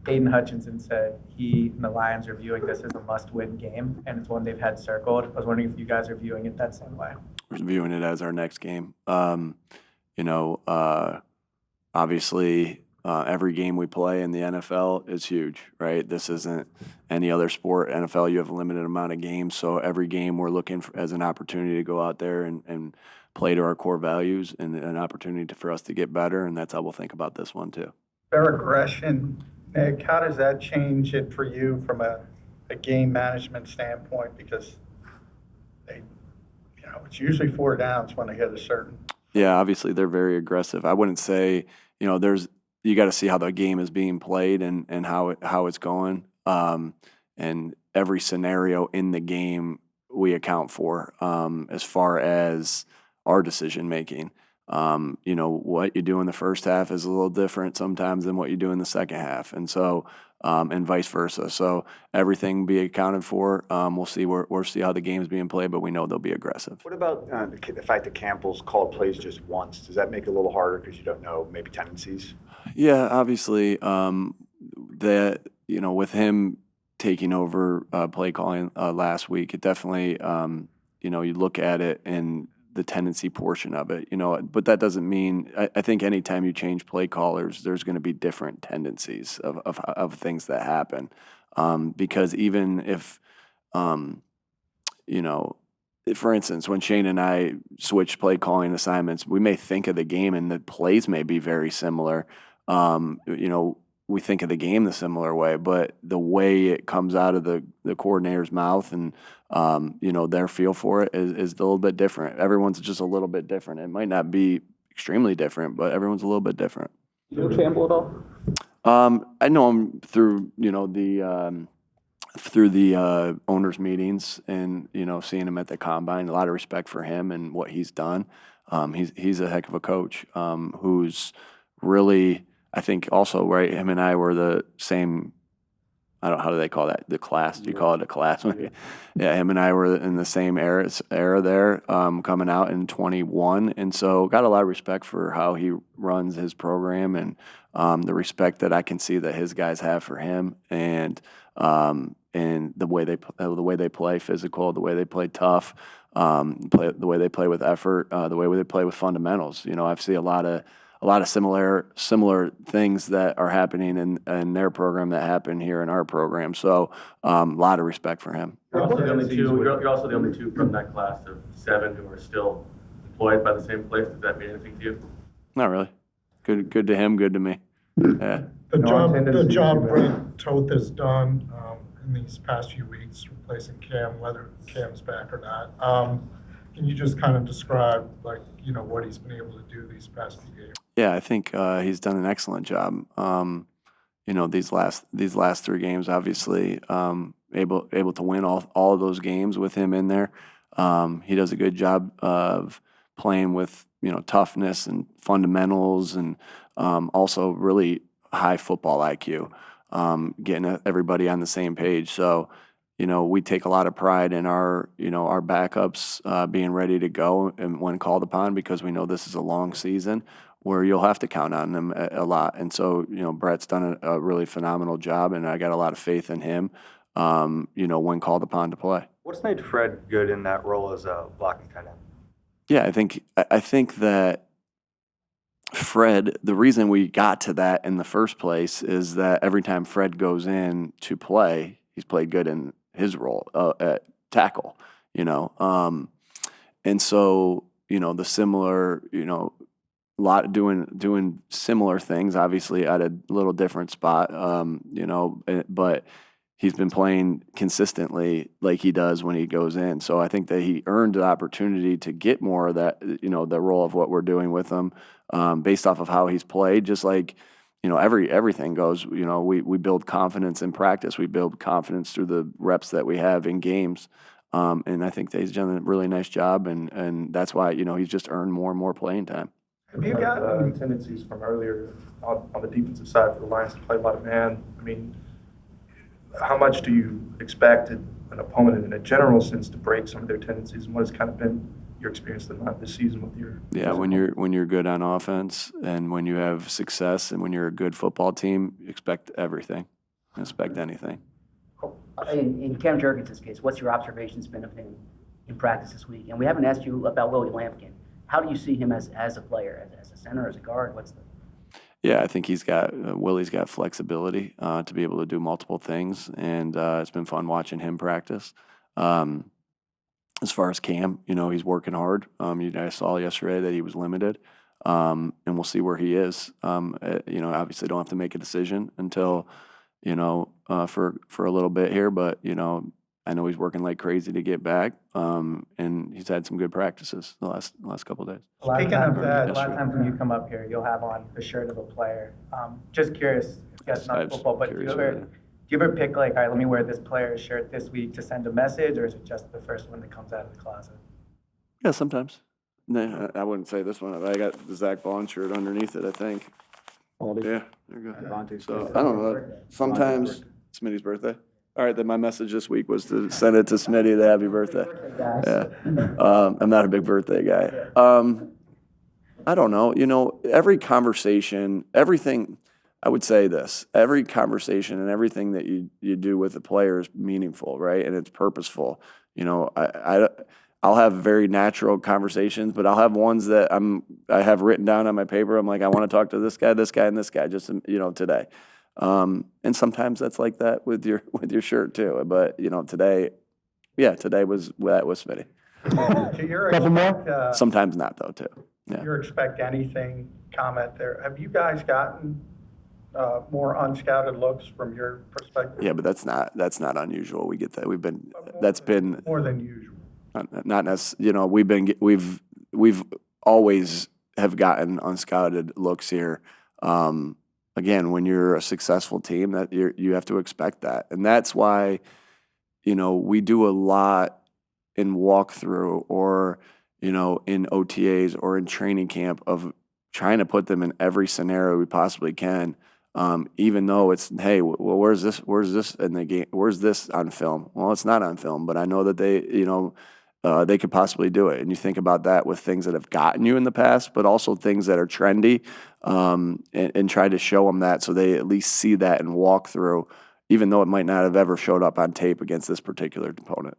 Aiden Hutchinson said he and the Lions are viewing this as a must-win game, and it's one they've had circled. I was wondering if you guys are viewing it that same way. We're viewing it as our next game. You know, obviously, every game we play in the NFL is huge, right? This isn't any other sport. NFL, you have a limited amount of games, so every game we're looking for as an opportunity to go out there and play to our core values and an opportunity for us to get better, and that's how we'll think about this one too. Their aggression, Nick, how does that change it for you from a game management standpoint? Because they, it's usually 4 downs when they hit a certain. Yeah, obviously they're very aggressive. I wouldn't say, you got to see how the game is being played and how it's going. And every scenario in the game we account for as far as our decision making. What you do in the first half is a little different sometimes than what you do in the second half. And so, and vice versa. So everything be accounted for. We'll see how the game's being played, but we know they'll be aggressive. What about the fact that Campbell's called plays just once? Does that make it a little harder because you don't know maybe tendencies? Yeah, obviously, with him taking over play calling last week, it definitely, you look at it and the tendency portion of it, but that doesn't mean, I think anytime you change play callers, there's going to be different tendencies of things that happen. Because even if, for instance, when Shane and I switch play calling assignments, we may think of the game and the plays may be very similar. We think of the game the similar way, but the way it comes out of the coordinator's mouth and their feel for it is a little bit different. Everyone's just a little bit different. It might not be extremely different, but everyone's a little bit different. You know Campbell at all? I know him through the owners' meetings and seeing him at the combine. A lot of respect for him and what he's done. He's a heck of a coach who's really, I think also, right, him and I were the same, how do they call that? The class? Do you call it a class? Yeah, him and I were in the same era there, coming out in 21. And so got a lot of respect for how he runs his program and the respect that I can see that his guys have for him and the way they play physical, the way they play tough, the way they play with effort, the way they play with fundamentals. I've seen a lot of similar things that are happening in their program that happen here in our program. So a lot of respect for him. You're also the only two from that class of 7 who are still employed by the same place. Does that mean anything to you? Not really. Good to him. Good to me. Yeah. The job Brent Toth has done in these past few weeks, replacing Cam, whether Cam's back or not. Can you just kind of describe, what he's been able to do these past few games? Yeah, I think he's done an excellent job. These last 3 games, obviously, able to win all of those games with him in there. He does a good job of playing with toughness and fundamentals, and also really high football IQ, getting everybody on the same page. So. We take a lot of pride in our backups being ready to go and when called upon, because we know this is a long season where you'll have to count on them a lot. And so, Brett's done a really phenomenal job, and I got a lot of faith in him, when called upon to play. What's made Fred good in that role as a blocking tight end? Yeah, I think that Fred, the reason we got to that in the first place is that every time Fred goes in to play, he's played good in his role at tackle, and so the similar, lot doing similar things, obviously at a little different spot, but he's been playing consistently like he does when he goes in. So I think that he earned the opportunity to get more of that, the role of what we're doing with him, based off of how he's played, just like. Everything goes, we build confidence in practice. We build confidence through the reps that we have in games. And I think that he's done a really nice job, and that's why, he's just earned more and more playing time. Have you got tendencies from earlier on the defensive side for the Lions to play a lot of man? I mean, how much do you expect an opponent in a general sense to break some of their tendencies, and what has kind of been your experience than not this season with your. Yeah, when you're good on offense and when you have success and when you're a good football team, you expect everything, expect anything. In Cam Jurgens' case, what's your observations been of him in practice this week? And we haven't asked you about Willie Lampkin. How do you see him as a player, as a center, as a guard? Yeah, I think Willie's got flexibility to be able to do multiple things, and it's been fun watching him practice. As far as Cam, he's working hard. You guys saw yesterday that he was limited, and we'll see where he is. Obviously don't have to make a decision until, for a little bit here, but, I know he's working like crazy to get back, and he's had some good practices the last couple of days. Speaking of that, a lot yesterday. of times when you come up here, you'll have on the shirt of a player. Just curious, you guys not I'm football, but do curious you ever pick like, all right, let me wear this player's shirt this week to send a message, or is it just the first one that comes out of the closet? Yeah, sometimes. No, I wouldn't say this one. I got the Zach Vaughn shirt underneath it, I think. Yeah, there you go. Devontae's So birthday. I don't know. Sometimes Smitty's birthday. All right, then my message this week was to send it to Smitty the happy birthday. Yeah, I'm not a big birthday guy. I don't know. Every conversation, everything. I would say this: every conversation and everything that you do with a player is meaningful, right? And it's purposeful. I'll have very natural conversations, but I'll have ones that I have written down on my paper. I'm like, I want to talk to this guy, and this guy, just today. And sometimes that's like that with your shirt too. But today was Smitty. To your expect, Sometimes not though too. Yeah. your expect anything comment there. Have you guys gotten more unscouted looks from your perspective? Yeah, but that's not unusual. We get that. That's been more than usual. not necessarily. We've always have gotten unscouted looks here. Again, when you're a successful team, that you have to expect that, and that's why we do a lot in walkthrough or in OTAs or in training camp of trying to put them in every scenario we possibly can. Even though it's, hey, well, where's this in the game? Where's this on film? Well, it's not on film, but I know that they could possibly do it. And you think about that with things that have gotten you in the past, but also things that are trendy, and try to show them that so they at least see that and walk through, even though it might not have ever showed up on tape against this particular opponent.